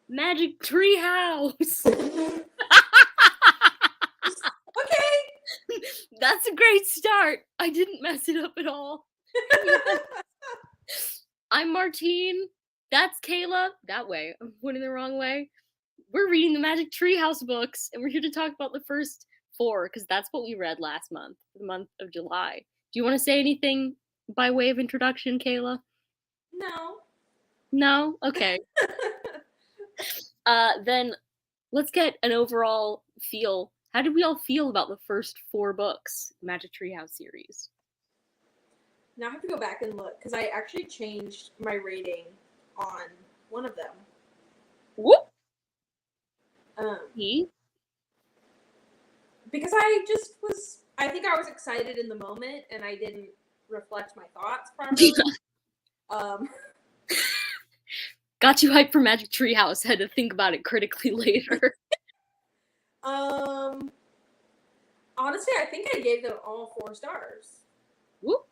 Magic Treehouse. Okay. That's a great start. I didn't mess it up at all. I'm Martine. That's Kayla. That way. I'm pointing the wrong way. We're reading the Magic Treehouse books, and we're here to talk about the first 4, because that's what we read last month, the month of July. Do you want to say anything by way of introduction, Kayla? No. No? Okay. Then let's get an overall feel. How did we all feel about the first 4 books, Magic Treehouse series? Now I have to go back and look, because I actually changed my rating on one of them. Whoop! Because I think I was excited in the moment, and I didn't reflect my thoughts properly. Got you hyped for Magic Treehouse, had to think about it critically later. Honestly, I think I gave them all 4 stars. Whoop.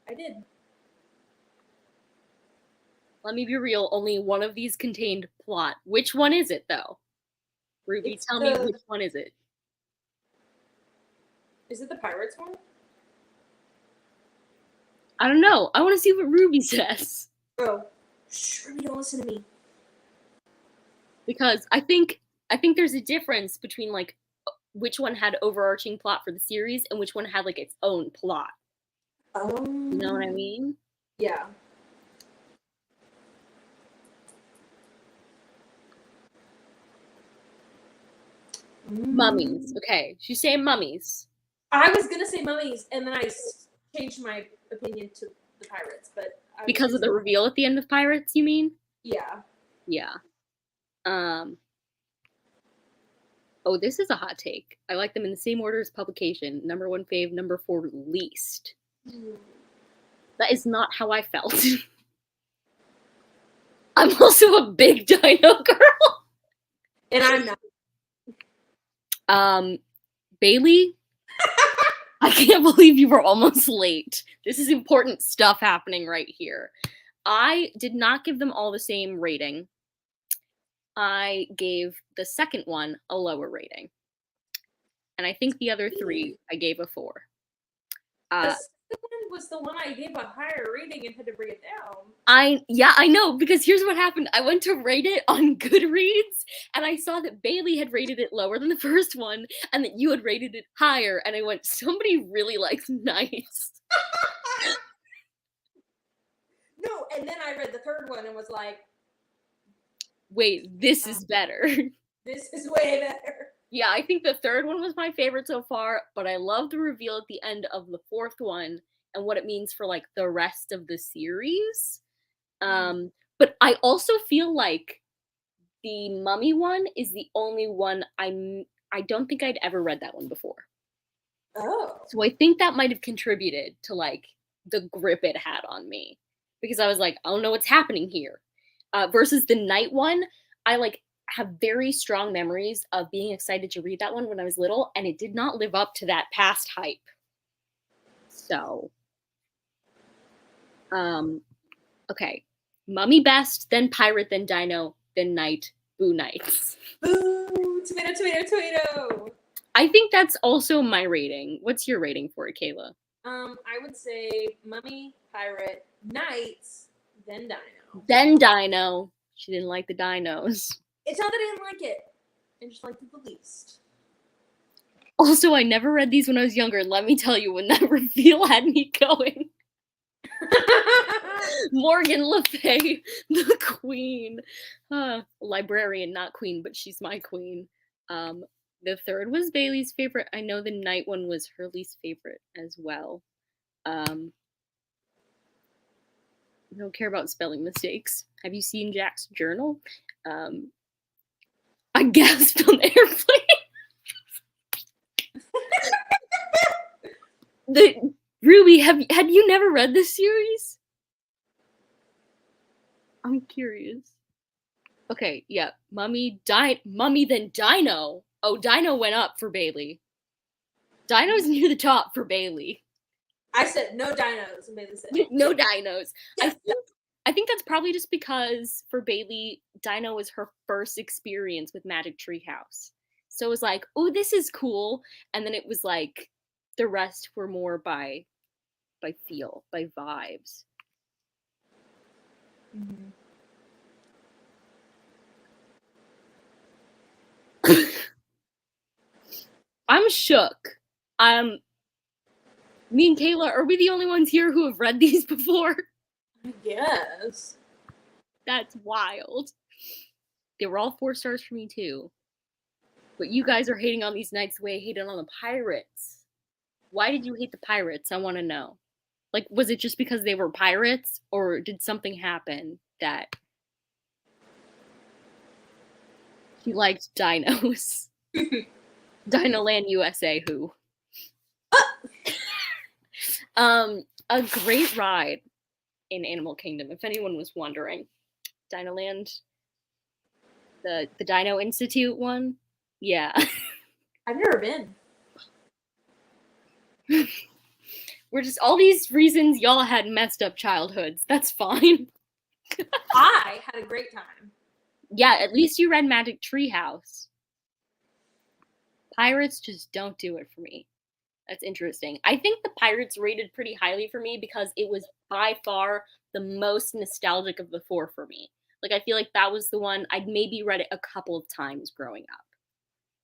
I did. Let me be real, only one of these contained plot. Which one is it, though? Ruby, tell me, which one is it? Is it the Pirates one? I don't know. I want to see what Ruby says. Oh. Shh, Ruby, don't listen to me. Because I think there's a difference between, like, which one had overarching plot for the series and which one had, like, its own plot. You know what I mean? Yeah. Mummies. Okay, she's saying mummies. I was gonna say mummies, and then I changed my opinion to the Pirates, but because of the reveal at the end of Pirates, you mean? Yeah. Yeah. Oh, this is a hot take. I like them in the same order as publication. Number 1 fave, number 4 least. That is not how I felt. I'm also a big dino girl. And I'm not. Bailey? I can't believe you were almost late. This is important stuff happening right here. I did not give them all the same rating. I gave the second one a lower rating. And I think the other 3 I gave a 4. The second one was the one I gave a higher rating and had to bring it down. I know, because here's what happened. I went to rate it on Goodreads, and I saw that Bailey had rated it lower than the first one, and that you had rated it higher, and I went, somebody really likes Nice. No, and then I read the third one and was like, wait, this is better. This is way better. Yeah, I think the third one was my favorite so far, but I love the reveal at the end of the fourth one and what it means for, like, the rest of the series. But I also feel like the Mummy one is the only one I don't think I'd ever read that one before. Oh. So I think that might have contributed to, like, the grip it had on me. Because I was like, I don't know what's happening here. Versus the Night one, I, like, have very strong memories of being excited to read that one when I was little, and it did not live up to that past hype. So, okay. Mummy best, then Pirate, then Dino, then Night, Boo Nights. Boo! Tomato, tomato, tomato! I think that's also my rating. What's your rating for it, Kayla? I would say Mummy, Pirate, Nights, then Dino. Then Dino. She didn't like the dinos. It's not that I didn't like it. I just liked it the least. Also, I never read these when I was younger. Let me tell you, when that reveal had me going. Morgan Le Fay, the queen. Librarian, not queen, but she's my queen. The third was Bailey's favorite. I know the Night one was her least favorite as well. I don't care about spelling mistakes. Have you seen Jack's journal? I gasped on the airplane. Ruby, had you never read this series? I'm curious. Okay, yeah. Mummy, then Dino. Oh, Dino went up for Bailey. Dino's near the top for Bailey. I said no dinos, and Bailey said no dinos. I think that's probably just because for Bailey, Dino was her first experience with Magic Treehouse. So it was like, oh, this is cool. And then it was like the rest were more by feel, by vibes. Mm-hmm. I'm shook. Me and Kayla, are we the only ones here who have read these before? I guess. That's wild. They were all 4 stars for me too. But you guys are hating on these knights the way I hated on the pirates. Why did you hate the pirates? I want to know. Like, was it just because they were pirates, or did something happen that he liked dinos? Dinoland USA, who? A great ride in Animal Kingdom, if anyone was wondering. Dinoland, the Dino Institute one, yeah. I've never been. We're just all these reasons y'all had messed up childhoods. That's fine. I had a great time. Yeah, at least you read Magic Treehouse. Pirates just don't do it for me. That's interesting. I think the Pirates rated pretty highly for me because it was by far the most nostalgic of the 4 for me. Like, I feel like that was the one I'd maybe read it a couple of times growing up.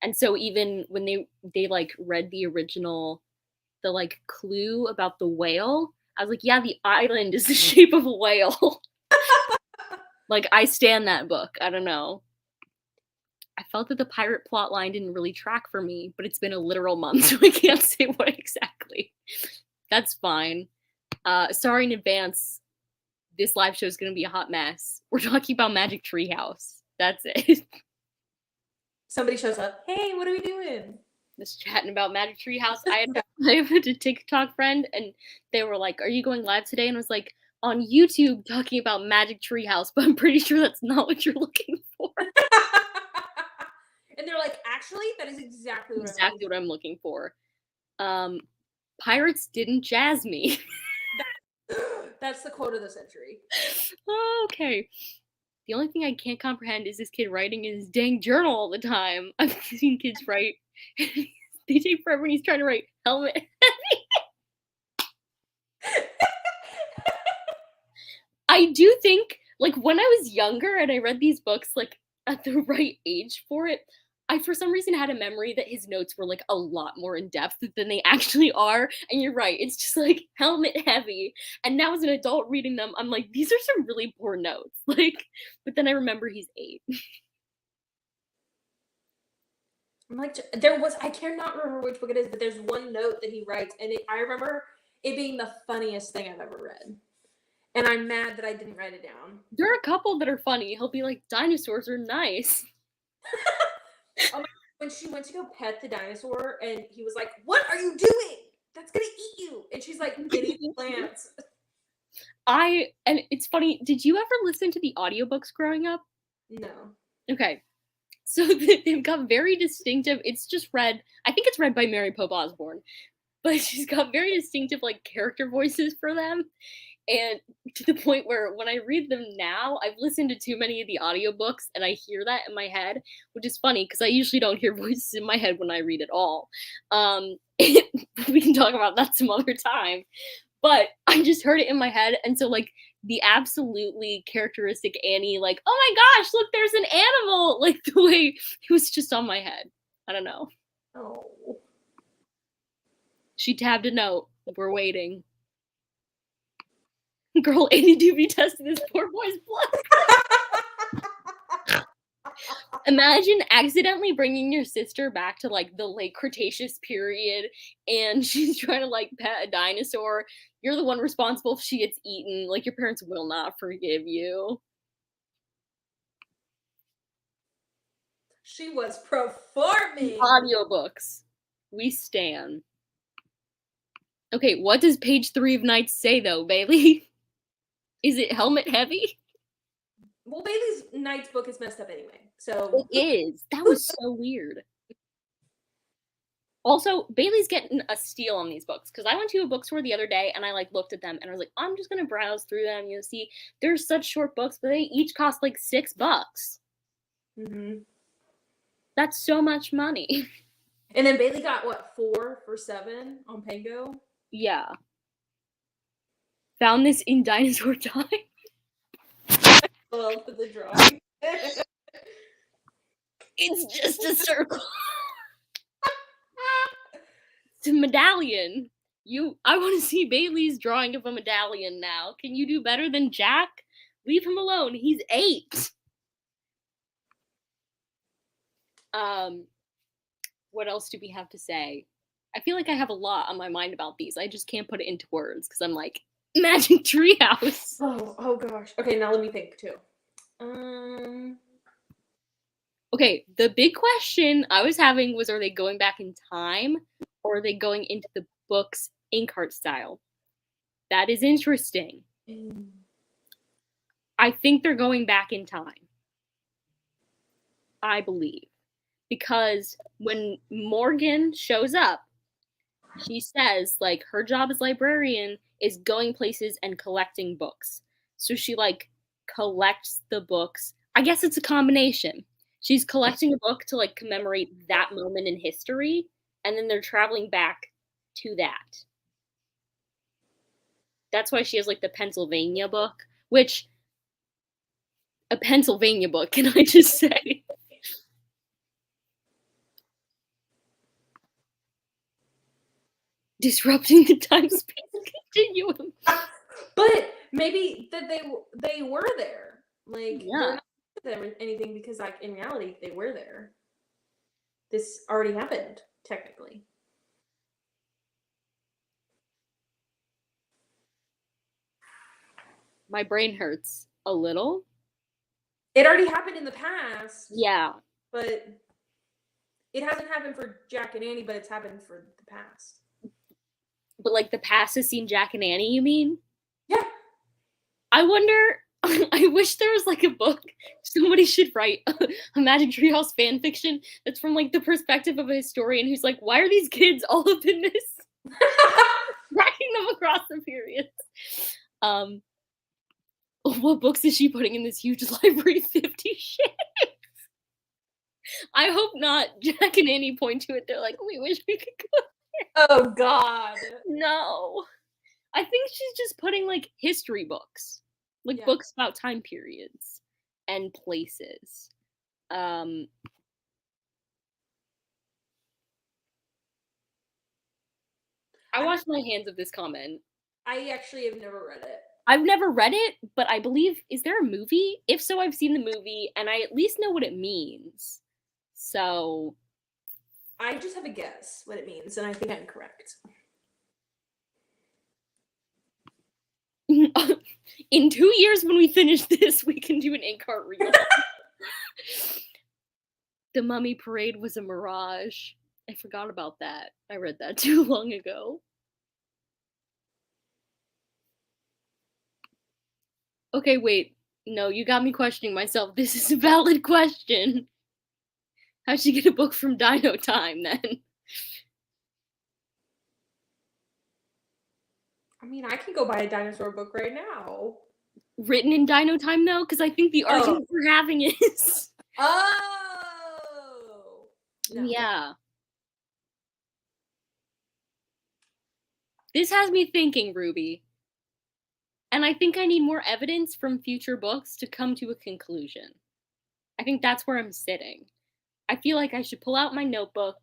And so even when they like read the original, the like clue about the whale, I was like, yeah, the island is the shape of a whale. Like, I stand that book. I don't know. I felt that the pirate plot line didn't really track for me, but it's been a literal month, so I can't say what exactly. That's fine. Sorry in advance. This live show is going to be a hot mess. We're talking about Magic Treehouse. That's it. Somebody shows up. Hey, what are we doing? Just chatting about Magic Treehouse. I have a TikTok friend, and they were like, "Are you going live today?" And I was like, "On YouTube, talking about Magic Treehouse," but I'm pretty sure that's not what you're looking for. And they're like, actually, that is exactly what I'm looking for. Pirates didn't jazz me. That's the quote of the century. Okay. The only thing I can't comprehend is this kid writing in his dang journal all the time. I've seen kids write. They take forever when he's trying to write helmet. I do think, like, when I was younger and I read these books, like, at the right age for it, I, for some reason, had a memory that his notes were, like, a lot more in-depth than they actually are, and you're right, it's just, like, helmet heavy, and now as an adult reading them, I'm like, these are some really poor notes, like, but then I remember he's 8. I'm like, I cannot remember which book it is, but there's one note that he writes, and I remember it being the funniest thing I've ever read. And I'm mad that I didn't write it down. There are a couple that are funny. He'll be like, dinosaurs are nice. When she went to go pet the dinosaur, and he was like, "What are you doing? That's gonna eat you!" And she's like, "Getting plants." And it's funny, did you ever listen to the audiobooks growing up? No. Okay. So they've got very distinctive, it's just read, I think it's read by Mary Pope Osborne, but she's got very distinctive, like, character voices for them. And to the point where when I read them now, I've listened to too many of the audiobooks and I hear that in my head, which is funny because I usually don't hear voices in my head when I read at all. We can talk about that some other time. But I just heard it in my head, and so, like, the absolutely characteristic Annie, like, oh my gosh, look, there's an animal, like, the way it was just on my head. I don't know. Oh. She tabbed a note. We're waiting. Girl, Annie Doobie tested this poor boy's blood. Imagine accidentally bringing your sister back to, like, the late Cretaceous period, and she's trying to, like, pet a dinosaur. You're the one responsible if she gets eaten. Like, your parents will not forgive you. She was performing. Audiobooks. We stan. Okay, what does page 3 of Knights say, though, Bailey? Is it helmet heavy? Well, Bailey's Knight's book is messed up anyway, so... It is. That was so weird. Also, Bailey's getting a steal on these books because I went to a bookstore the other day and I like looked at them and I was like, I'm just gonna browse through them. You know, see, they're such short books, but they each cost like $6. That's so much money. And then Bailey got what, 4 for $7 on Pango? Yeah. Found this in Dinosaur Time. Well, the drawing. It's just a circle. It's a medallion. I want to see Bailey's drawing of a medallion now. Can you do better than Jack? Leave him alone. He's 8. What else do we have to say? I feel like I have a lot on my mind about these. I just can't put it into words because I'm like, Magic Treehouse. Oh gosh. Okay, now let me think too. Okay, the big question I was having was, are they going back in time or are they going into the book's ink art style? That is interesting. I think they're going back in time. I believe. Because when Morgan shows up, she says, like, her job as librarian is going places and collecting books. So she, like, collects the books. I guess it's a combination. She's collecting a book to, like, commemorate that moment in history, and then they're traveling back to that. That's why she has, like, the Pennsylvania book, which, a Pennsylvania book, can I just say? Disrupting the time-space continuum. But maybe that they were there. Like, they're not there anything because, like, in reality, they were there. This already happened, technically. My brain hurts a little. It already happened in the past. Yeah. But it hasn't happened for Jack and Annie, but it's happened for the past. But, like, the past has seen Jack and Annie, you mean? Yeah. I wonder, I wish there was, like, a book. Somebody should write a Magic Treehouse fan fiction that's from, like, the perspective of a historian who's like, why are these kids all up in this? Tracking them across the periods. What books is she putting in this huge library? 50 Shades. I hope not. Jack and Annie point to it. They're like, we wish we could go there. Oh, God. No. I think she's just putting, like, history books. Like, books about time periods and places. I washed my hands of this comment. I actually have never read it. I've never read it, but I believe, is there a movie? If so, I've seen the movie, and I at least know what it means. So... I just have a guess what it means, and I think I'm correct. In 2 years when we finish this, we can do an ink art reel. The Mummy Parade was a mirage. I forgot about that. I read that too long ago. Okay, wait. No, you got me questioning myself. This is a valid question. How'd she get a book from Dino Time, then? I mean, I can go buy a dinosaur book right now. Written in Dino Time, though? Because I think the argument we're having is... Oh! No. Yeah. This has me thinking, Ruby. And I think I need more evidence from future books to come to a conclusion. I think that's where I'm sitting. I feel like I should pull out my notebook,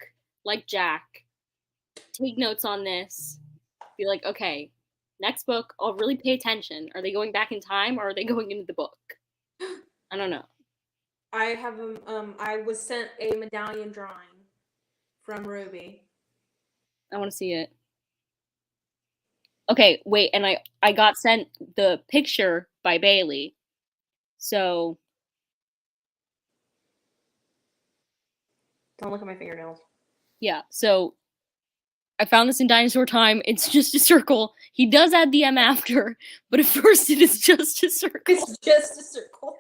like Jack, take notes on this, be like, okay, next book, I'll really pay attention. Are they going back in time or are they going into the book? I don't know. I have I was sent a medallion drawing from Ruby. I want to see it. Okay, wait, and I got sent the picture by Bailey. So... Don't look at my fingernails. Yeah, so I found this in Dinosaur Time. It's just a circle. He does add the M after, but at first it is just a circle. It's just a circle.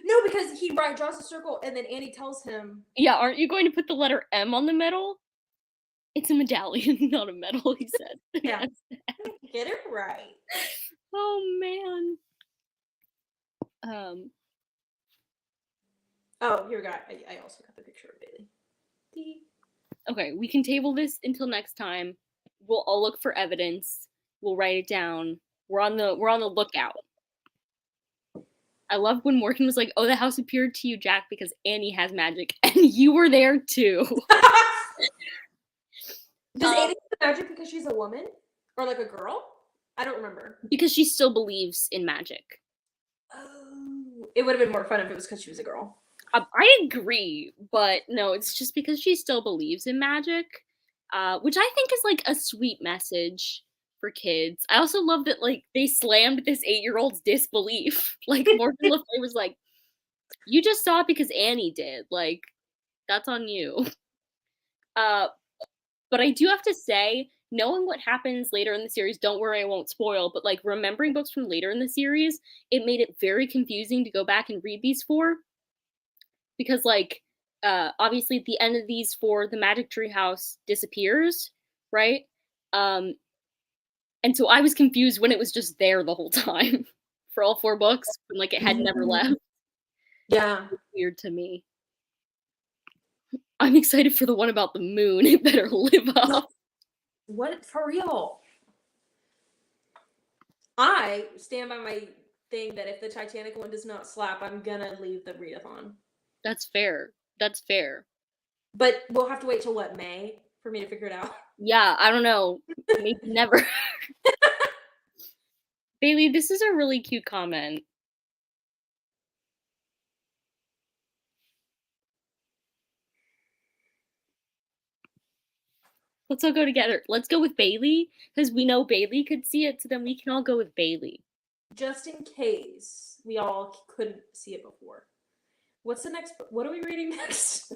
No, because he draws a circle and then Annie tells him. Yeah, aren't you going to put the letter M on the middle? It's a medallion, not a medal, he said. Yeah. Get it right. Oh, man. Oh, here we go. I also got the picture of Bailey. Okay, we can table this until next time. We'll all look for evidence. We'll write it down. We're on the lookout. I love when Morgan was like, "Oh, the house appeared to you, Jack, because Annie has magic," and you were there too. Does Annie have magic because she's a woman or like a girl? I don't remember. Because she still believes in magic. Oh, it would have been more fun if it was because she was a girl. I agree, but no, it's just because she still believes in magic, which I think is like a sweet message for kids. I also love that like they slammed this 8-year-old's disbelief. Like Morgan Le Fay was like, "You just saw it because Annie did. Like, that's on you." But I do have to say, knowing what happens later in the series, don't worry, I won't spoil, but like remembering books from later in the series, it made it very confusing to go back and read these 4. Because like obviously at the end of these 4, the magic treehouse disappears, right? And so I was confused when it was just there the whole time for all 4 books, and like it had never left. Yeah. Weird to me. I'm excited for the one about the moon. It better live up. What, for real? I stand by my thing that if the Titanic one does not slap, I'm gonna leave the readathon. That's fair. That's fair. But we'll have to wait till what, May, for me to figure it out. Yeah, I don't know. Maybe never. Bailey, this is a really cute comment. Let's all go together. Let's go with Bailey, because we know Bailey could see it, so then we can all go with Bailey. Just in case we all couldn't see it before. What's the next? What are we reading next?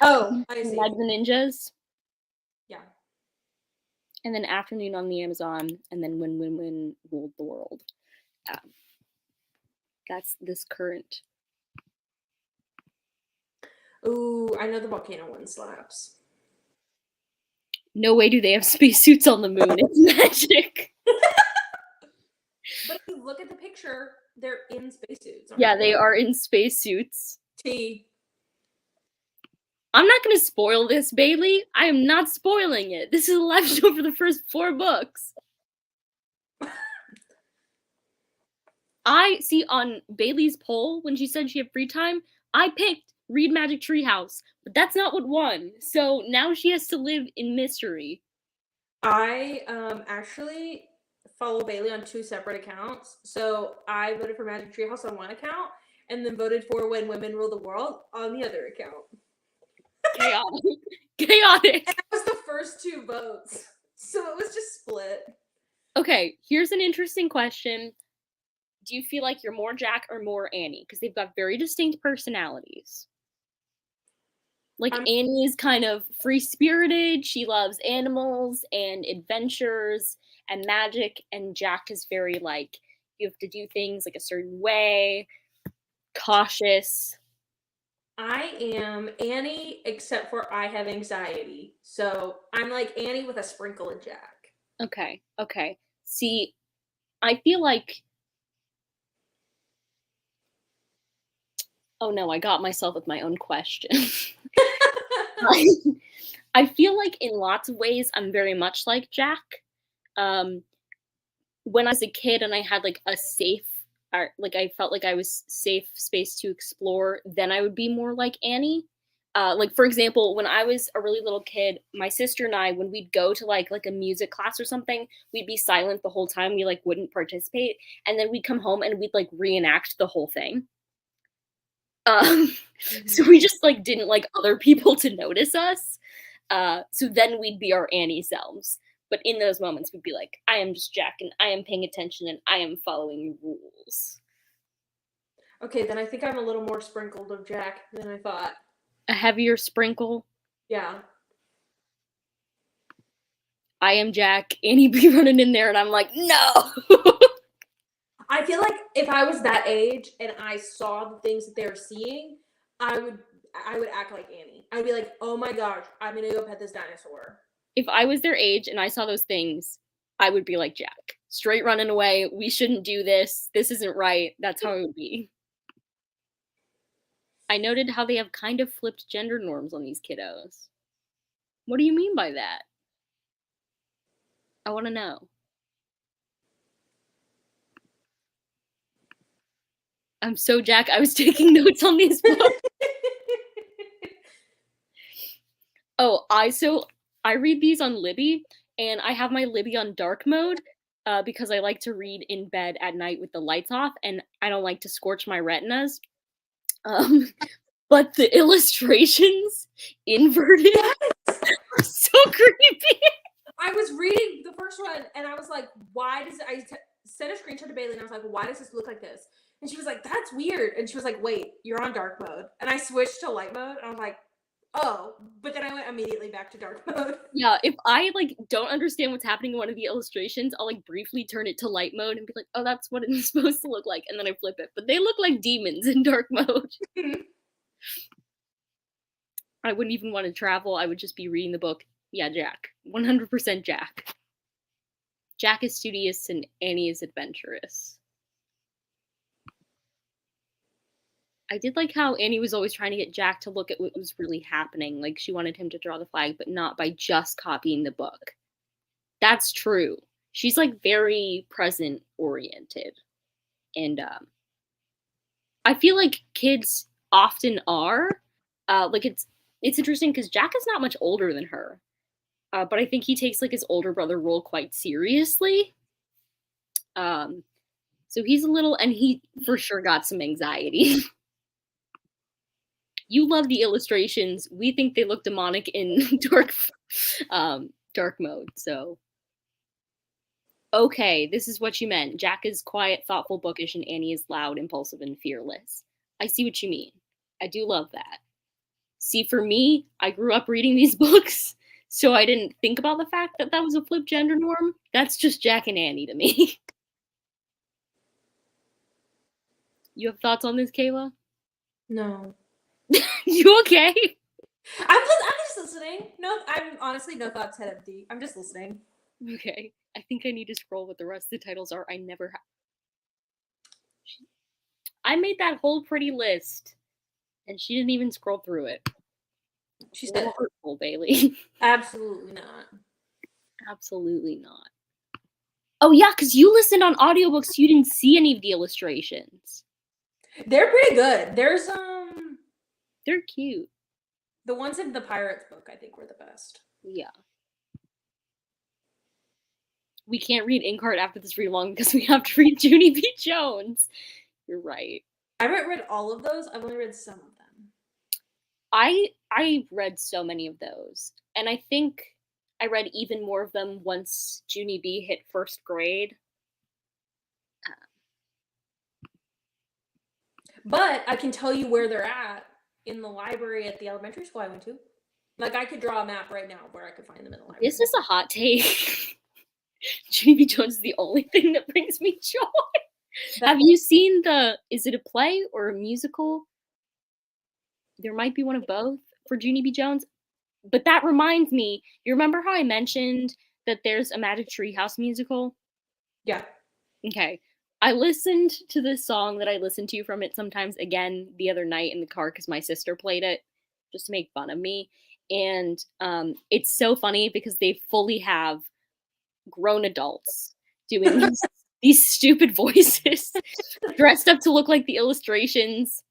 Oh, I see. Like the Ninjas. Yeah. And then Afternoon on the Amazon, and then When Women Ruled the World. That's this current. Ooh, I know the volcano one slaps. No way do they have spacesuits on the moon. It's magic. But if you look at the picture, they're in spacesuits. Yeah, they are in spacesuits. T. I'm not going to spoil this, Bailey. I am not spoiling it. This is a live show for the first 4 books. I see on Bailey's poll, when she said she had free time, I picked Read Magic Treehouse, but that's not what won. So now she has to live in mystery. I actually follow Bailey on 2 separate accounts. So I voted for Magic Treehouse on one account, and then voted for When Women Rule the World on the other account. Chaotic. Chaotic. And that was the first 2 votes. So it was just split. Okay, here's an interesting question. Do you feel like you're more Jack or more Annie? Because they've got very distinct personalities. Like, Annie is kind of free-spirited. She loves animals and adventures and magic. And Jack is very, like, you have to do things like a certain way, cautious. I am Annie, except for I have anxiety. So I'm like Annie with a sprinkle of Jack. Okay, okay. See, I feel like... Oh no, I got myself with my own question. I feel like in lots of ways I'm very much like Jack. When I was a kid and I had like a safe, like I felt like I was safe space to explore, then I would be more like Annie. Like for example, when I was a really little kid, my sister and I, when we'd go to like a music class or something, we'd be silent the whole time. We like wouldn't participate, and then we'd come home and we'd like reenact the whole thing. So we just like didn't like other people to notice us. So then we'd be our Annie selves. But in those moments, we'd be like, I am just Jack, and I am paying attention, and I am following rules. Okay, then I think I'm a little more sprinkled of Jack than I thought. A heavier sprinkle? Yeah. I am Jack. Annie be running in there, and I'm like, no! I feel like if I was that age and I saw the things that they're seeing, I I would act like Annie. I'd be like, oh my gosh, I'm gonna go pet this dinosaur. If I was their age and I saw those things, I would be like Jack. Straight running away. We shouldn't do this. This isn't right. That's how it would be. I noted how they have kind of flipped gender norms on these kiddos. What do you mean by that? I want to know. I'm so Jack. I was taking notes on these books. Oh, I read these on Libby, and I have my Libby on dark mode because I like to read in bed at night with the lights off, and I don't like to scorch my retinas. But the illustrations inverted are so creepy. I was reading the first one, and I was like, why does I sent a screenshot to Bailey, and I was like, why does this look like this? And she was like, that's weird. And she was like, wait, you're on dark mode. And I switched to light mode, and I was like, oh. But then I went immediately back to dark mode. Yeah, if I like don't understand what's happening in one of the illustrations, I'll like briefly turn it to light mode and be like, oh, that's what it's supposed to look like, and then I flip it. But they look like demons in dark mode. I wouldn't even want to travel. I would just be reading the book. Yeah, Jack. 100% Jack. Jack is studious and Annie is adventurous. I did like how Annie was always trying to get Jack to look at what was really happening. Like, she wanted him to draw the flag, but not by just copying the book. That's true. She's, like, very present-oriented. And, I feel like kids often are. Like, it's interesting because Jack is not much older than her. But I think he takes, like, his older brother role quite seriously. So he's a little, and he for sure got some anxiety. You love the illustrations. We think they look demonic in dark mode. So, okay, this is what you meant. Jack is quiet, thoughtful, bookish, and Annie is loud, impulsive, and fearless. I see what you mean. I do love that. See, for me, I grew up reading these books, so I didn't think about the fact that that was a flipped gender norm. That's just Jack and Annie to me. You have thoughts on this, Kayla? No. You okay? I'm just listening. No, I'm honestly no thoughts head empty. I'm just listening. Okay. I think I need to scroll what the rest of the titles are. I made that whole pretty list, and she didn't even scroll through it. She said hurtful, Bailey. Absolutely not. Absolutely not. Oh yeah, because you listened on audiobooks, so you didn't see any of the illustrations. They're pretty good. There's They're cute. The ones in the Pirates book, I think, were the best. Yeah. We can't read Inkheart after this read-along because we have to read Junie B. Jones. You're right. I haven't read all of those. I've only read some of them. I read so many of those. And I think I read even more of them once Junie B hit first grade. But I can tell you where they're at in the library at the elementary school I went to. Like, I could draw a map right now where I could find them in the library. This is a hot take. Junie B. Jones is the only thing that brings me joy. Have you seen is it a play or a musical? There might be one of both for Junie B. Jones. But that reminds me, you remember how I mentioned that there's a Magic Treehouse musical? Yeah. Okay. I listened to this song that I listen to from it sometimes again the other night in the car because my sister played it just to make fun of me. And it's so funny because they fully have grown adults doing these stupid voices dressed up to look like the illustrations,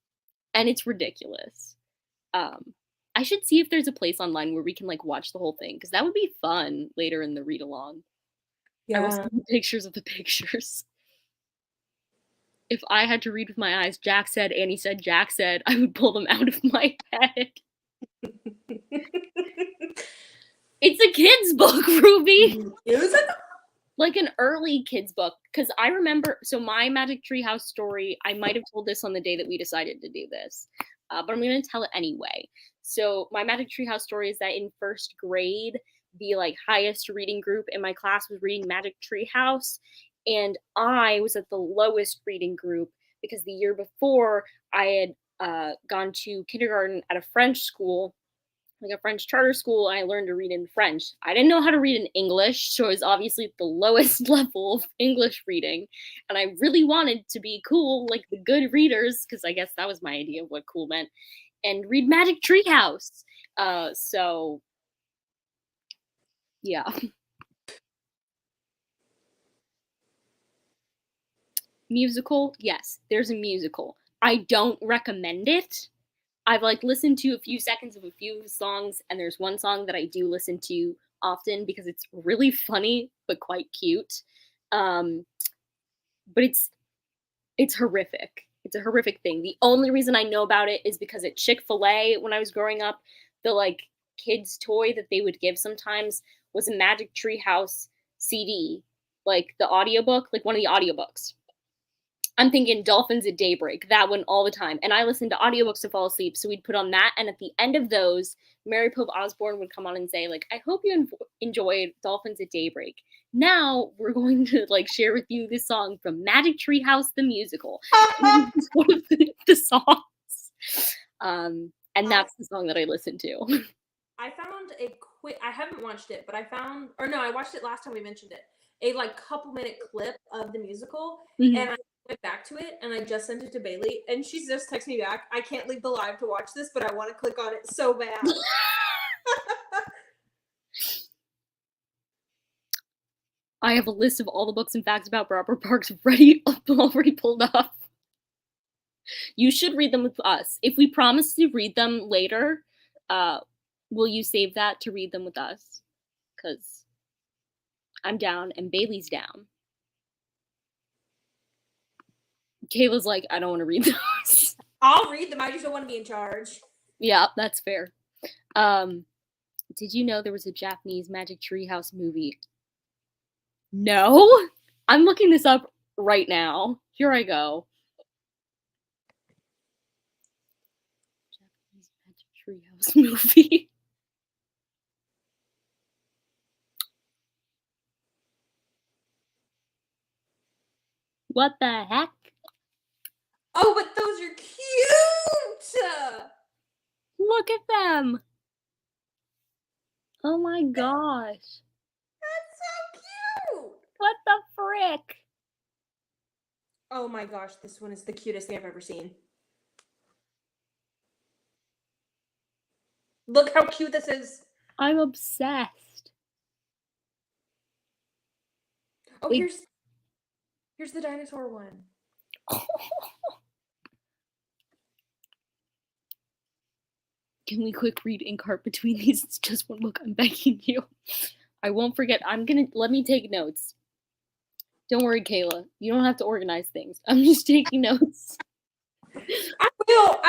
and it's ridiculous. I should see if there's a place online where we can like watch the whole thing because that would be fun later in the read along. Yeah. I will see pictures of the pictures. If I had to read with my eyes, Jack said, Annie said, Jack said, I would pull them out of my head. It's a kid's book, Ruby. It was like an early kid's book. Because I remember, so my Magic Treehouse story, I might have told this on the day that we decided to do this. But I'm going to tell it anyway. So my Magic Treehouse story is that in first grade, the like highest reading group in my class was reading Magic Treehouse. And I was at the lowest reading group because the year before I had gone to kindergarten at a French school, like a French charter school, and I learned to read in French. I didn't know how to read in English, so it was obviously the lowest level of English reading. And I really wanted to be cool, like the good readers, because I guess that was my idea of what cool meant, and read Magic Treehouse. So yeah. Musical, yes, there's a musical. I don't recommend it. I've like listened to a few seconds of a few songs, and there's one song that I do listen to often because it's really funny but quite cute. Um, but it's horrific. It's a horrific thing. The only reason I know about it is because at Chick-fil-A when I was growing up, the like kids toy that they would give sometimes was a Magic Treehouse CD, like the audiobook, like one of the audiobooks. I'm thinking Dolphins at Daybreak, that one all the time. And I listened to audiobooks to fall asleep, so we'd put on that. And at the end of those, Mary Pope Osborne would come on and say, like, I hope you enjoyed Dolphins at Daybreak. Now we're going to like share with you this song from Magic Treehouse the Musical. It's one of the songs. And that's the song that I listened to. I found a quick. I haven't watched it, but I found, or no, I watched it last time we mentioned it. A like couple-minute clip of the musical, Mhm. and I went back to it, and I just sent it to Bailey, and she's just texted me back. I can't leave the live to watch this, but I want to click on it so bad. I have a list of all the books and facts about Robert Parks already pulled up. You should read them with us. If we promise to read them later, will you save that to read them with us? Because I'm down and Bailey's down. Kayla's like, I don't want to read those. I'll read them. I just don't want to be in charge. Yeah, that's fair. Did you know there was a Japanese Magic Treehouse movie? No? I'm looking this up right now. Here I go. Japanese Magic Treehouse movie. What the heck? Oh, but those are cute! Look at them! Oh my gosh. That's so cute! What the frick? Oh my gosh, this one is the cutest thing I've ever seen. Look how cute this is. I'm obsessed. Oh, here's the dinosaur one. Can we quick read Inkheart between these? It's just one book, I'm begging you. I won't forget. Let me take notes. Don't worry, Kayla. You don't have to organize things. I'm just taking notes. I will.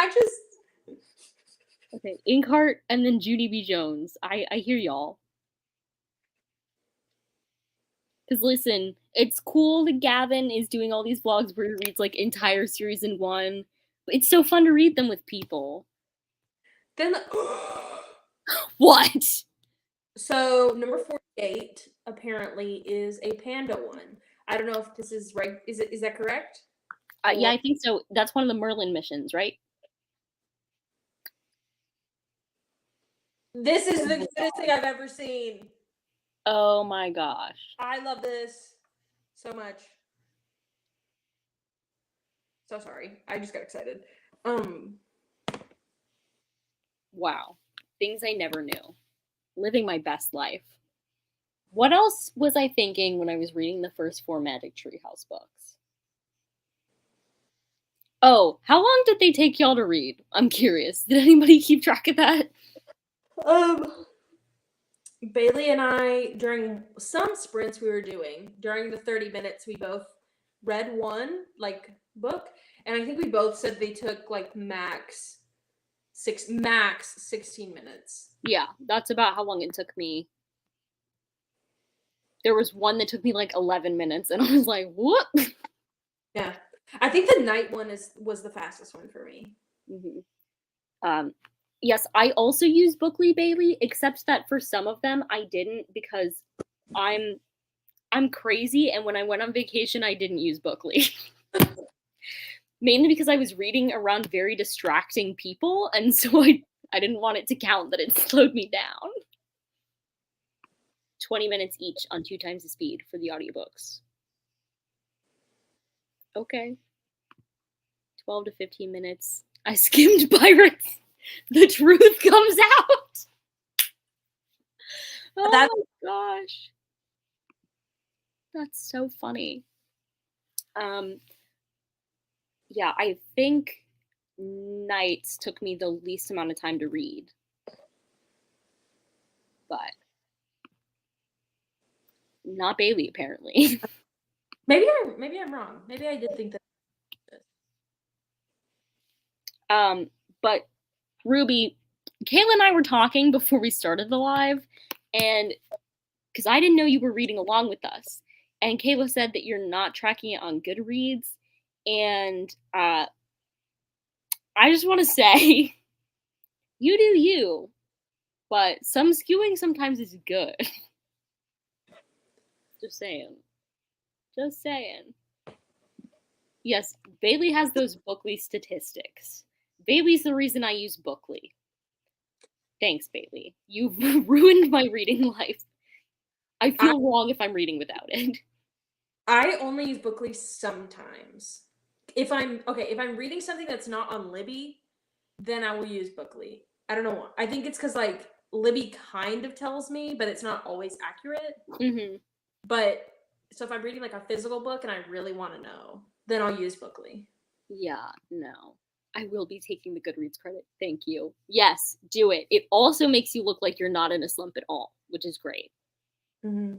Okay, Inkheart and then Judy B. Jones. I hear y'all. Because listen, it's cool that Gavin is doing all these vlogs where he reads like entire series in one. But it's so fun to read them with people. Then What? So number 48 apparently is a panda one. I don't know if this is right. Is that correct? Yeah, I think so. That's one of the Merlin missions, right? This is the cutest thing I've ever seen. Oh my gosh. I love this so much. So sorry. I just got excited. Wow. Things I never knew. Living my best life. What else was I thinking when I was reading the first 4 Magic Treehouse books? Oh, how long did they take y'all to read? I'm curious. Did anybody keep track of that? Bailey and I, during some sprints we were doing, during the 30 minutes, we both read one like book, and I think we both said they took like max 16 minutes. Yeah, that's about how long it took me. There was one that took me like 11 minutes, and I was like, what? Yeah. I think the night one was the fastest one for me. Mm-hmm. Yes, I also use Bookly, Bailey, except that for some of them I didn't because I'm crazy, and when I went on vacation I didn't use Bookly. mainly because I was reading around very distracting people, and so I didn't want it to count that it slowed me down. 20 minutes each on 2 times the speed for the audiobooks. Okay. 12 to 15 minutes. I skimmed Pirates. The truth comes out. Oh That's- my gosh. That's so funny. Yeah, I think Nights took me the least amount of time to read. But not Bailey, apparently. Maybe I'm wrong. Maybe I did think that. But Ruby, Kayla and I were talking before we started the live, and because I didn't know you were reading along with us, and Kayla said that you're not tracking it on Goodreads, and I just want to say, you do you, but some skewing sometimes is good. Just saying. Just saying. Yes, Bailey has those Bookly statistics. Bailey's the reason I use Bookly. Thanks, Bailey. You've ruined my reading life. I feel wrong if I'm reading without it. I only use Bookly sometimes. If I'm reading something that's not on Libby, then I will use Bookly. I don't know why. I think it's because like Libby kind of tells me, but it's not always accurate. Mm-hmm. But so if I'm reading like a physical book and I really want to know, then I'll use Bookly. Yeah, no. I will be taking the Goodreads credit. Thank you. Yes, do it. It also makes you look like you're not in a slump at all, which is great. Mm-hmm.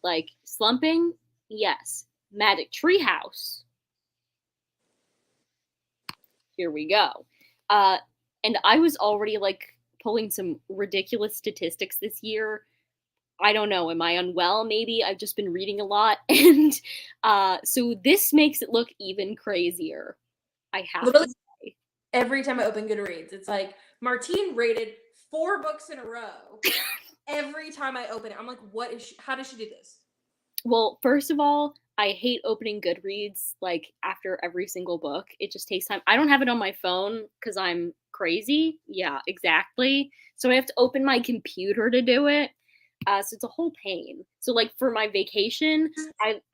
Like, slumping? Yes. Magic Treehouse. Here we go. And I was already like pulling some ridiculous statistics this year. I don't know. Am I unwell? Maybe I've just been reading a lot. And so this makes it look even crazier. I have Literally, to say. every time I open Goodreads, it's like Martine rated 4 books in a row. Every time I open it, I'm like, what is she, how does she do this? Well, first of all, I hate opening Goodreads like after every single book. It just takes time. I don't have it on my phone because I'm crazy. Yeah, exactly. So I have to open my computer to do it. So it's a whole pain. So like for my vacation,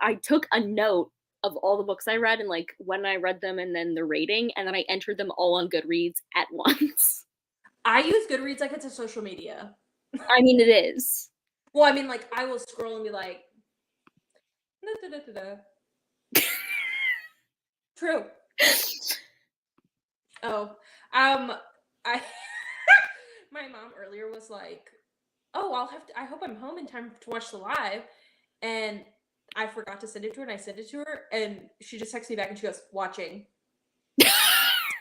I took a note of all the books I read and like when I read them and then the rating, and then I entered them all on Goodreads at once. I use Goodreads like it's a social media. I mean, it is. Well, I mean, like I will scroll and be like, true. Oh, I my mom earlier was like, oh, I hope I'm home in time to watch the live, and I forgot to send it to her, and I sent it to her, and she just texted me back, and she goes, watching. I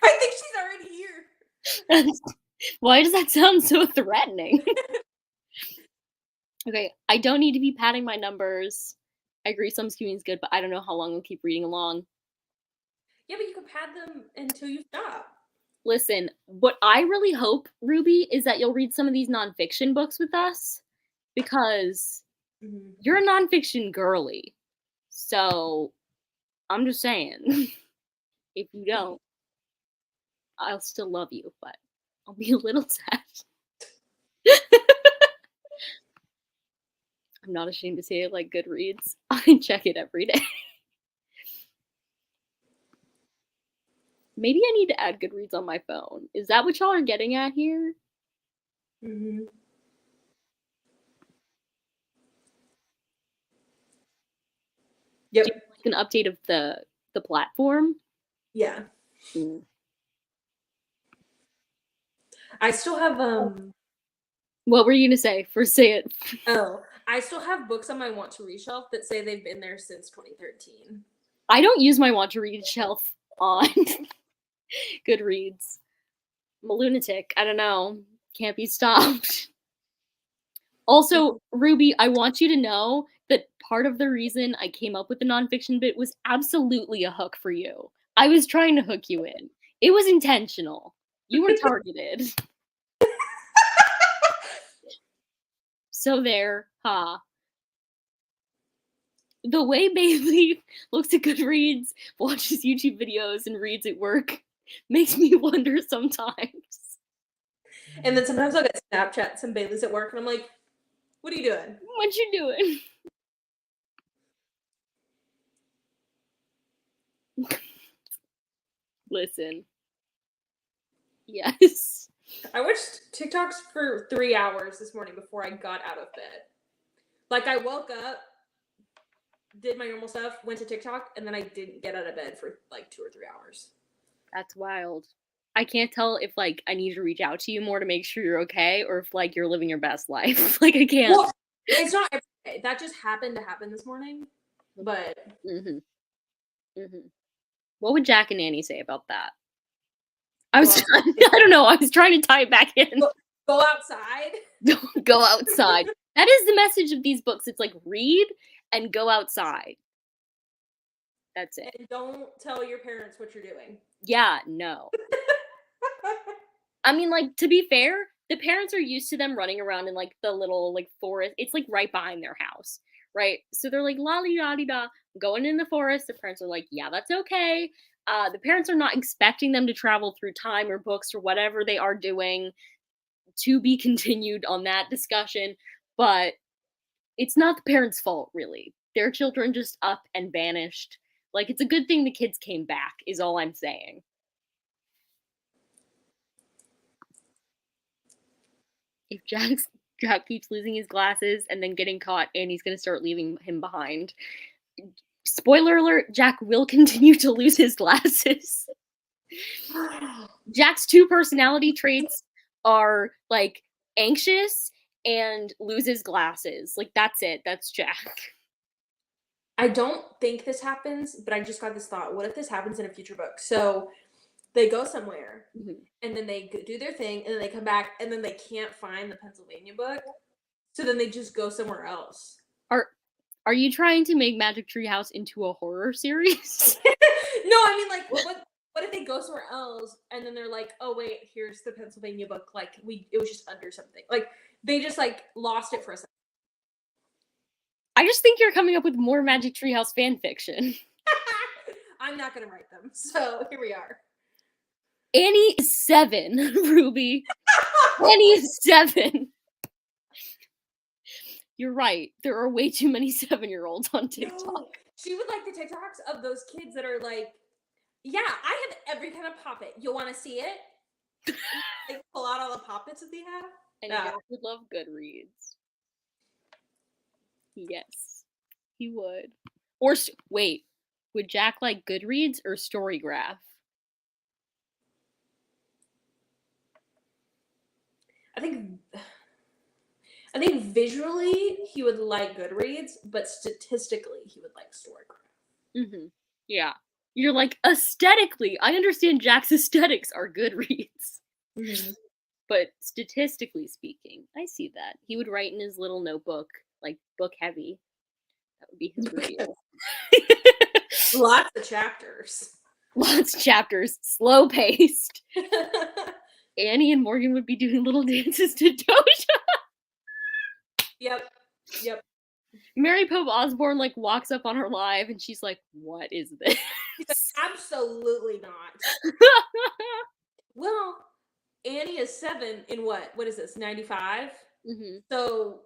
think she's already here. Why does that sound so threatening? Okay, I don't need to be padding my numbers. I agree some skewing is good, but I don't know how long I'll keep reading along. Yeah, but you can pad them until you stop. Listen, what I really hope, Ruby, is that you'll read some of these nonfiction books with us, because you're a nonfiction girly. So I'm just saying, if you don't, I'll still love you, but I'll be a little sad. I'm not ashamed to say it, like Goodreads. I check it every day. Maybe I need to add Goodreads on my phone. Is that what y'all are getting at here? Mm-hmm. Yep. Like an update of the platform? Yeah. Mm. I still have What were you gonna say? First say it. I still have books on my want to read shelf that say they've been there since 2013. I don't use my want to read shelf on Goodreads. I'm a lunatic. I don't know. Can't be stopped. Also, Ruby, I want you to know that part of the reason I came up with the nonfiction bit was absolutely a hook for you. I was trying to hook you in. It was intentional. You were targeted. So there, ha. The way Bailey looks at Goodreads, watches YouTube videos, and reads at work makes me wonder sometimes. And then sometimes I'll get Snapchats and Bailey's at work, and I'm like, what are you doing? What you doing? Listen. Yes. I watched TikToks for 3 hours this morning before I got out of bed. Like, I woke up, did my normal stuff, went to TikTok, and then I didn't get out of bed for like 2 or 3 hours. That's wild. I can't tell if like I need to reach out to you more to make sure you're okay, or if like you're living your best life. Like I can't. Well, it's not every day. That just happened to happen this morning. But What would Jack and Annie say about that? I don't know. I was trying to tie it back in. Go outside. Don't go outside. That is the message of these books. It's like read and go outside. That's it. And don't tell your parents what you're doing. Yeah, no. I mean, like, to be fair, the parents are used to them running around in like the little like forest. It's like right behind their house, right? So they're like lolly da da going in the forest. The parents are like, yeah, that's okay. The parents are not expecting them to travel through time or books or whatever they are doing. To be continued on that discussion, but it's not the parents' fault, really. Their children just up and vanished. Like, it's a good thing the kids came back, is all I'm saying. If Jack keeps losing his glasses and then getting caught, Annie's gonna start leaving him behind. Spoiler alert, Jack will continue to lose his glasses. Jack's 2 personality traits are like anxious and loses glasses. Like that's it. That's Jack. I don't think this happens, but I just got this thought. What if this happens in a future book? So they go somewhere and then they do their thing and then they come back and then they can't find the Pennsylvania book. So then they just go somewhere else. Are you trying to make Magic Treehouse into a horror series? No, I mean like what if they go somewhere else and then they're like, oh wait, here's the Pennsylvania book. Like it was just under something. Like they just like lost it for a second. I just think you're coming up with more Magic Treehouse fan fiction. I'm not gonna write them. So here we are. Annie is 7, Ruby. Annie is 7. You're right. There are way too many 7-year-olds on TikTok. No, she would like the TikToks of those kids that are like, yeah, I have every kind of poppet. You want to see it? They pull out all the poppets that they have. And Jack would love Goodreads. Yes, he would. Or wait, would Jack like Goodreads or Storygraph? I think visually he would like Goodreads, but statistically he would like Storygraph. Yeah. You're like, aesthetically, I understand Jack's aesthetics are Goodreads. But statistically speaking, I see that. He would write in his little notebook, like book heavy. That would be his review. Lots of chapters. Lots of chapters, slow paced. Annie and Morgan would be doing little dances to Doja. Yep. Mary Pope Osborne like walks up on her live and she's like, what is this? Absolutely not. Well, Annie is 7 in what is this, 95? So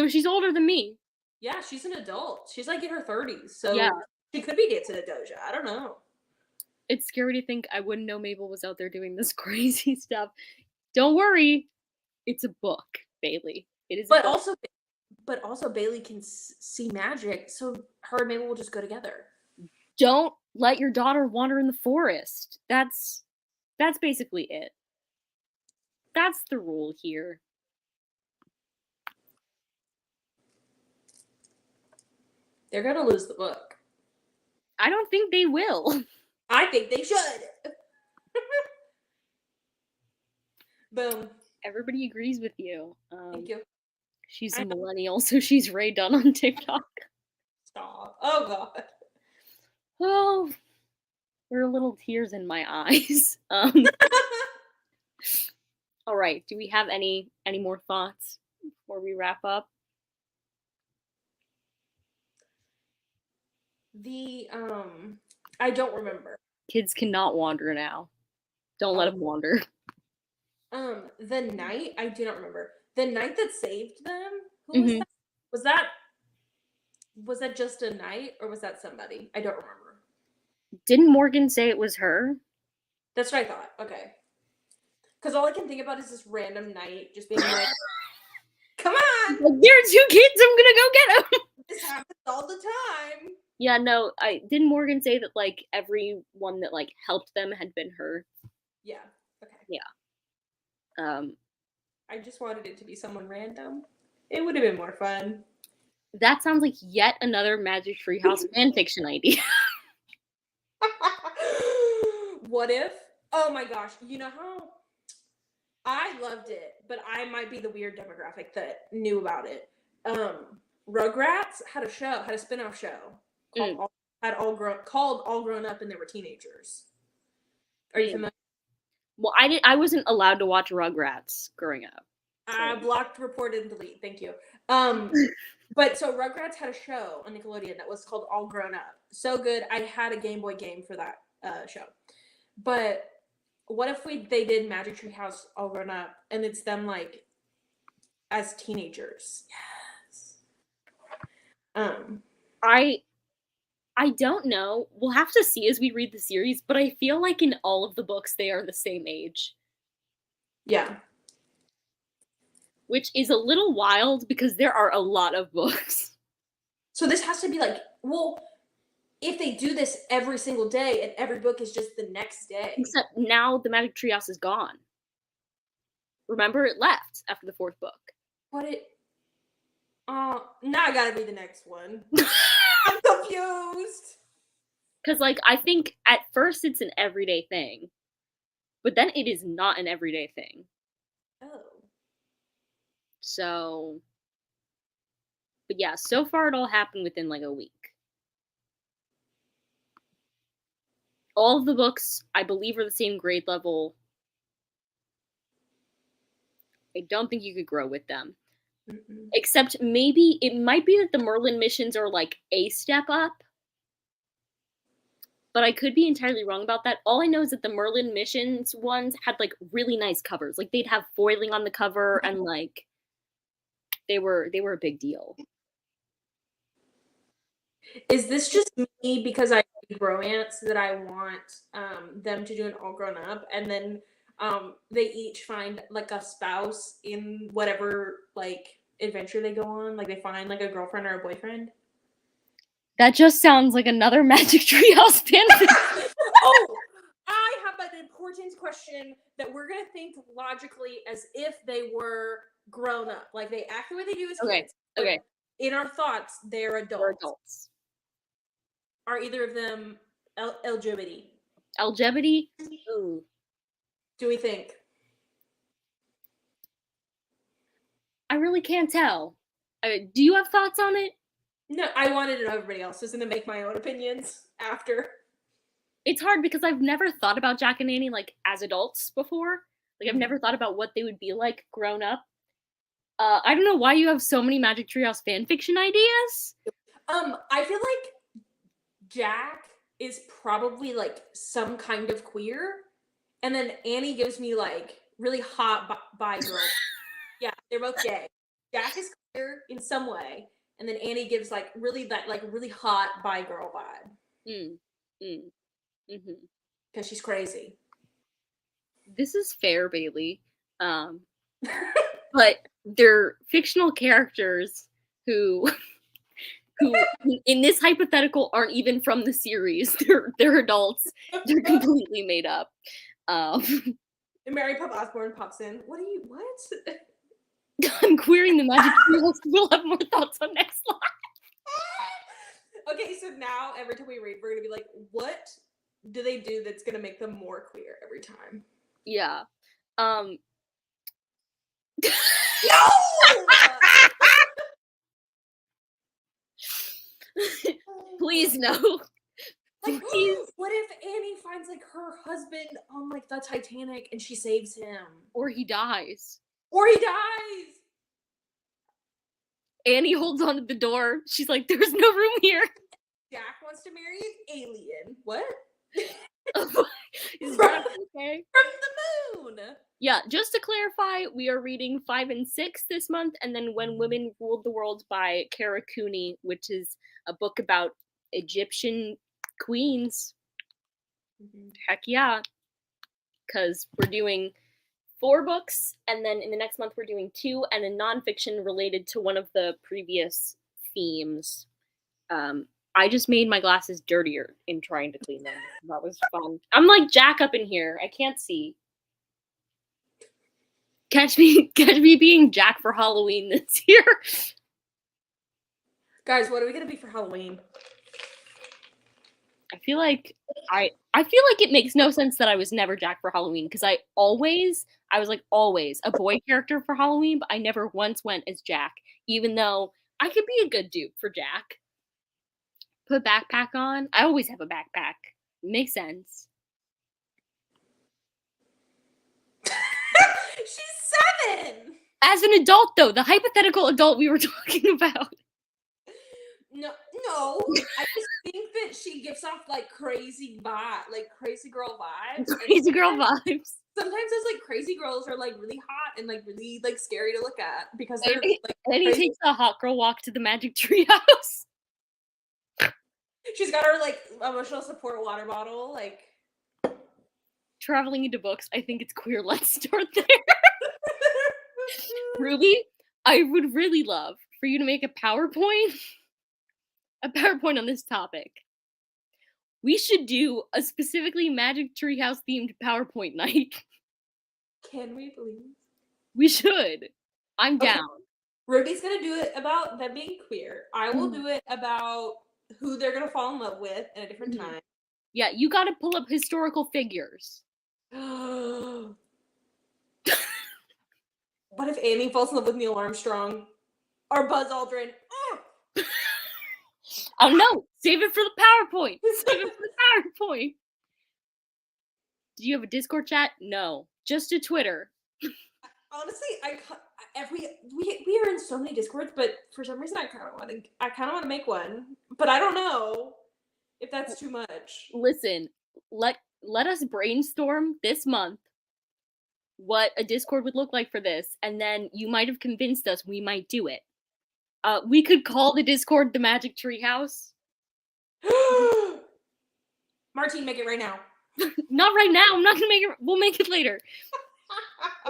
she's older than me. Yeah, she's an adult. She's like in her 30s. So yeah, she could be dancing to Doja. I don't know. It's scary to think I wouldn't know Mabel was out there doing this crazy stuff. Don't worry. It's a book, Bailey. It is But also Bailey can see magic, so her and Mabel will just go together. Don't let your daughter wander in the forest. That's basically it. That's the rule here. They're gonna lose the book. I don't think they will. I think they should. Boom. Everybody agrees with you. Thank you. She's a millennial, so she's Ray Dunn on TikTok. Stop. Oh, God. Oh, there are little tears in my eyes. All right. Do we have any more thoughts before we wrap up? The I don't remember. Kids cannot wander now. Don't let them wander. The knight, I do not remember. The knight that saved them? Who was Mhm. that? Was that just a knight or was that somebody? I don't remember. Didn't Morgan say it was her? That's what I thought. Okay. Because all I can think about is this random knight just being like, come on! Like, there are 2 kids, I'm gonna go get them! This happens all the time. Yeah, no, didn't Morgan say that, like, everyone that, like, helped them had been her? Yeah. Okay. Yeah. I just wanted it to be someone random. It would have been more fun. That sounds like yet another Magic Treehouse fanfiction idea. What if? Oh my gosh. You know how I loved it, but I might be the weird demographic that knew about it. Rugrats had a spin-off show called called All Grown Up and they were teenagers. Are you familiar? Well, I wasn't allowed to watch Rugrats growing up. So. Blocked, report, and delete. Thank you. But so Rugrats had a show on Nickelodeon that was called All Grown Up. So good. I had a Game Boy game for that show. But what if they did Magic Tree House All Grown Up and it's them like as teenagers? Yes. I don't know. We'll have to see as we read the series, but I feel like in all of the books they are the same age. Yeah. Which is a little wild because there are a lot of books. So this has to be like, well, if they do this every single day and every book is just the next day. Except now the Magic Treehouse is gone. Remember, it left after the 4th book. But now I gotta read the next one. I'm confused. Because, like, I think at first it's an everyday thing. But then it is not an everyday thing. Oh. So, but yeah, so far it all happened within like a week. All of the books, I believe, are the same grade level. I don't think you could grow with them. Mm-mm. Except maybe it might be that the Merlin missions are like a step up. But I could be entirely wrong about that. All I know is that the Merlin missions ones had like really nice covers. Like they'd have foiling on the cover and like they were a big deal. Is this just me because I read romance that I want them to do an All Grown Up and then they each find like a spouse in whatever like adventure they go on? Like they find like a girlfriend or a boyfriend? That just sounds like another Magic Treehouse fanfic. Oh, I have an important question that we're gonna think logically as if they were grown up. Like they act the way they do as kids. Okay. In our thoughts, they're adults. Are either of them LGBT? LGBT? Ooh. Do we think? I really can't tell. Do you have thoughts on it? No, I wanted to know everybody else's and then make my own opinions after. It's hard because I've never thought about Jack and Annie like as adults before. Like I've never thought about what they would be like grown up. I don't know why you have so many Magic Treehouse fanfiction ideas. I feel like Jack is probably like some kind of queer, and then Annie gives me like really hot bi girl. Yeah, they're both gay. Jack is queer in some way, and then Annie gives like really hot bi girl vibe. Because she's crazy. This is fair, Bailey. But they're fictional characters who in this hypothetical aren't even from the series. They're adults. They're completely made up. And Mary Pop Osborne pops in. What? I'm queering the Magic Treehouse. We'll have more thoughts on next slide. Okay, so now every time we read, we're gonna be like, what do they do that's gonna make them more queer every time? Yeah. No! Please no. Like, what if Annie finds like her husband on like the Titanic and she saves him? Or he dies. Annie holds onto the door. She's like, there's no room here. Jack wants to marry an alien. What? Is that okay? From the moon. Yeah, just to clarify, we are reading 5 and 6 this month, and then When Women Ruled the World by Kara Cooney, which is a book about Egyptian queens. Heck yeah. Because we're doing 4 books, and then in the next month we're doing 2, and a nonfiction related to one of the previous themes. I just made my glasses dirtier in trying to clean them. That was fun. I'm like Jack up in here. I can't see. Catch me being Jack for Halloween this year. Guys, what are we gonna be for Halloween? I feel like it makes no sense that I was never Jack for Halloween, because I was like always a boy character for Halloween, but I never once went as Jack, even though I could be a good dupe for Jack. Put backpack on. I always have a backpack. Makes sense. She's 7. As an adult, though, the hypothetical adult we were talking about. No. I just think that she gives off like crazy girl vibes. Crazy girl vibes. Sometimes those like crazy girls are like really hot and like really like scary to look at because they're like. And he takes a hot girl walk to the magic treehouse. She's got her like emotional support water bottle, like traveling into books. I think it's queer. Let's start there. Ruby, I would really love for you to make a PowerPoint on this topic. We should do a specifically Magic Treehouse themed PowerPoint night. Can we please? We should. I'm down. Ruby's gonna do it about them being queer. I will do it about who they're gonna fall in love with at a different time. Yeah, you gotta pull up historical figures. What if Amy falls in love with Neil Armstrong? Or Buzz Aldrin? Oh no! Save it for the PowerPoint! Save it for the PowerPoint! Do you have a Discord chat? No. Just a Twitter. Honestly, we are in so many Discords, but for some reason I kind of want to make one, but I don't know if that's too much. Listen, let us brainstorm this month what a Discord would look like for this, and then you might have convinced us we might do it. We could call the Discord the Magic Treehouse. Martine, make it right now. Not right now. I'm not gonna make it. We'll make it later.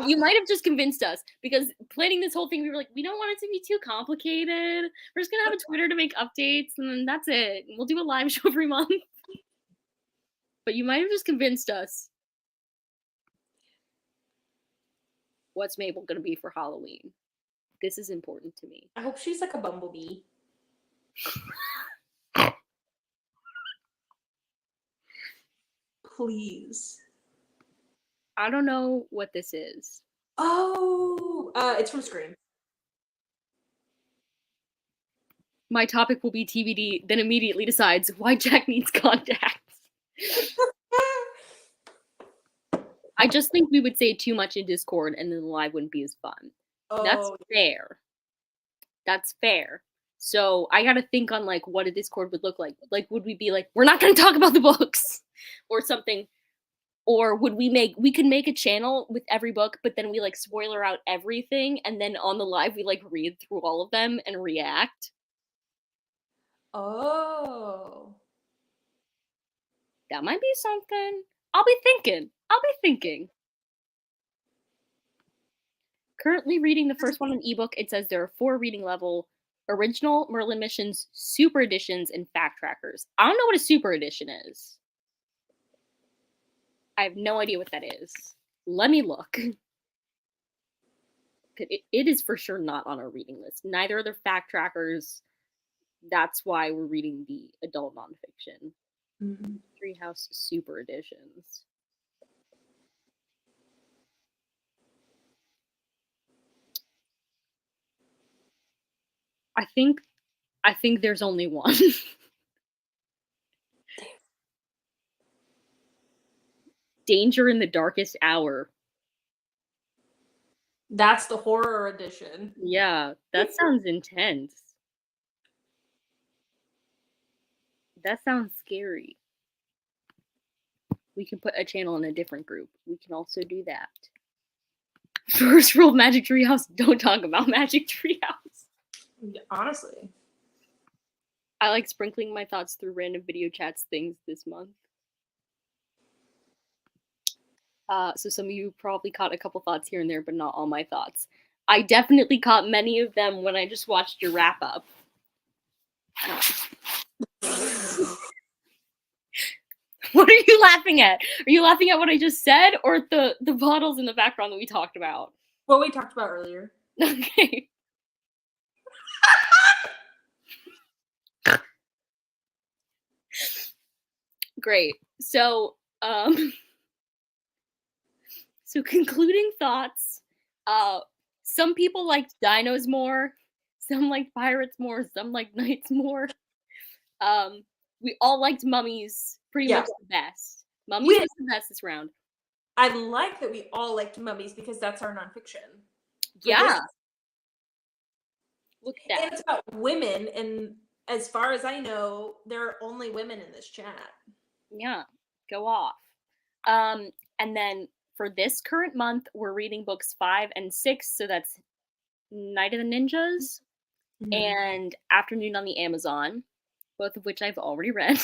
You might have just convinced us, because planning this whole thing, we were like, we don't want it to be too complicated. We're just gonna have a Twitter to make updates, and then that's it. We'll do a live show every month. But you might have just convinced us. What's Mabel gonna be for Halloween? This is important to me. I hope she's like a bumblebee. Please. I don't know what this is. Oh, it's from Scream. My topic will be TBD, then immediately decides why Jack needs contacts. I just think we would say too much in Discord, and then the live wouldn't be as fun. Oh. That's fair. That's fair. So I gotta think on like what a Discord would look like. Like, would we be like, we're not gonna talk about the books or something? Or would we could make a channel with every book, but then we like spoiler out everything, and then on the live we like read through all of them and react. Oh. That might be something. I'll be thinking. Currently reading the first one on ebook. It says there are 4 reading level: original, Merlin missions, super editions, and fact trackers. I don't know what a super edition is. I have no idea what that is. Let me look. It is for sure not on our reading list. Neither are the fact trackers. That's why we're reading the adult nonfiction. Mm-hmm. Treehouse super editions. I think there's only one. Danger in the Darkest Hour. That's the horror edition. Yeah, that sounds intense. That sounds scary. We can put a channel in a different group. We can also do that. First rule of Magic Treehouse, don't talk about Magic Treehouse. Honestly. I like sprinkling my thoughts through random video chats things this month. So some of you probably caught a couple thoughts here and there, but not all my thoughts. I definitely caught many of them when I just watched your wrap up. What are you laughing at? Are you laughing at what I just said, or the bottles in the background that we talked about? What we talked about earlier. Okay. Great. So, so concluding thoughts. Some people liked dinos more. Some liked pirates more. Some liked knights more. We all liked mummies pretty much the best. Mummies was the best this round. I like that we all liked mummies because that's our nonfiction. Yeah. Look at that. And it's about women, and as far as I know, there are only women in this chat. Yeah, go off. And then for this current month, we're reading books 5 and 6, so that's Night of the Ninjas and Afternoon on the Amazon, both of which I've already read.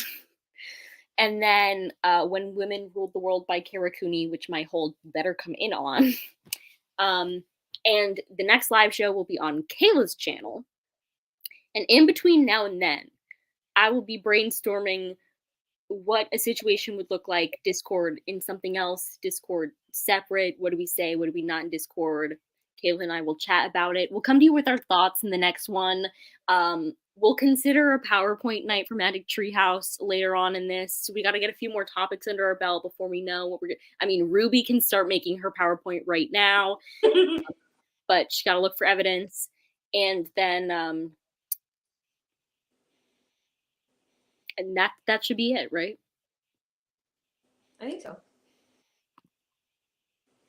And then When Women Ruled the World by Kara Cooney, which my hold better come in on. And the next live show will be on Kayla's channel. And in between now and then, I will be brainstorming what a situation would look like. Discord in something else, Discord separate. What do we say? What do we not in Discord? Kayla and I will chat about it. We'll come to you with our thoughts in the next one. We'll consider a PowerPoint night for Magic Treehouse later on in this. So we got to get a few more topics under our belt before we know what we're going to. I mean, Ruby can start making her PowerPoint right now, but she got to look for evidence. And then, and that should be it, right? I think so.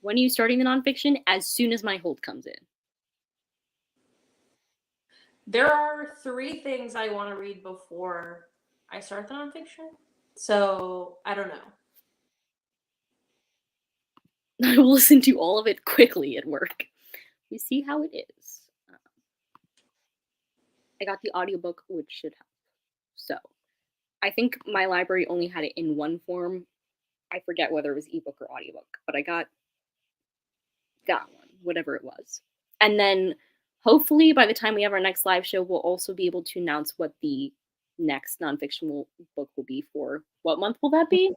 When are you starting the nonfiction? As soon as my hold comes in. There are 3 things I want to read before I start the nonfiction. So I don't know. I will listen to all of it quickly at work. We see how it is. I got the audiobook, which should help. So I think my library only had it in one form. I forget whether it was ebook or audiobook, but I got that one, whatever it was. And then hopefully by the time we have our next live show, we'll also be able to announce what the next nonfiction book will be for. What month will that be?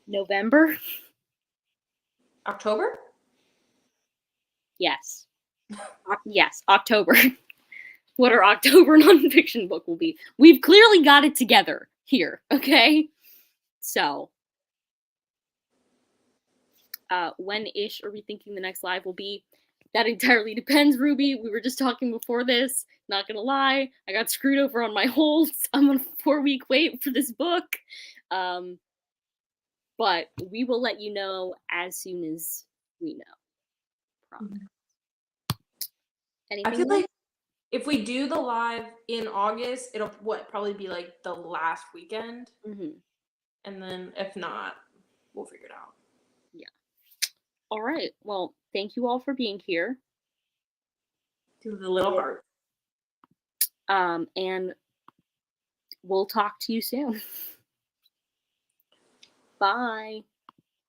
November? October? Yes. Yes, October. What our October nonfiction book will be. We've clearly got it together here, okay? So, when-ish are we thinking the next live will be? That entirely depends, Ruby. We were just talking before this. Not gonna lie, I got screwed over on my holds. I'm on a 4-week wait for this book. But we will let you know as soon as we know. Promise. Anything I feel else? like if we do the live in August, it'll probably be like the last weekend. And then if not, we'll figure it out. Yeah. All right. Well, thank you all for being here. Do the little heart. And we'll talk to you soon. Bye.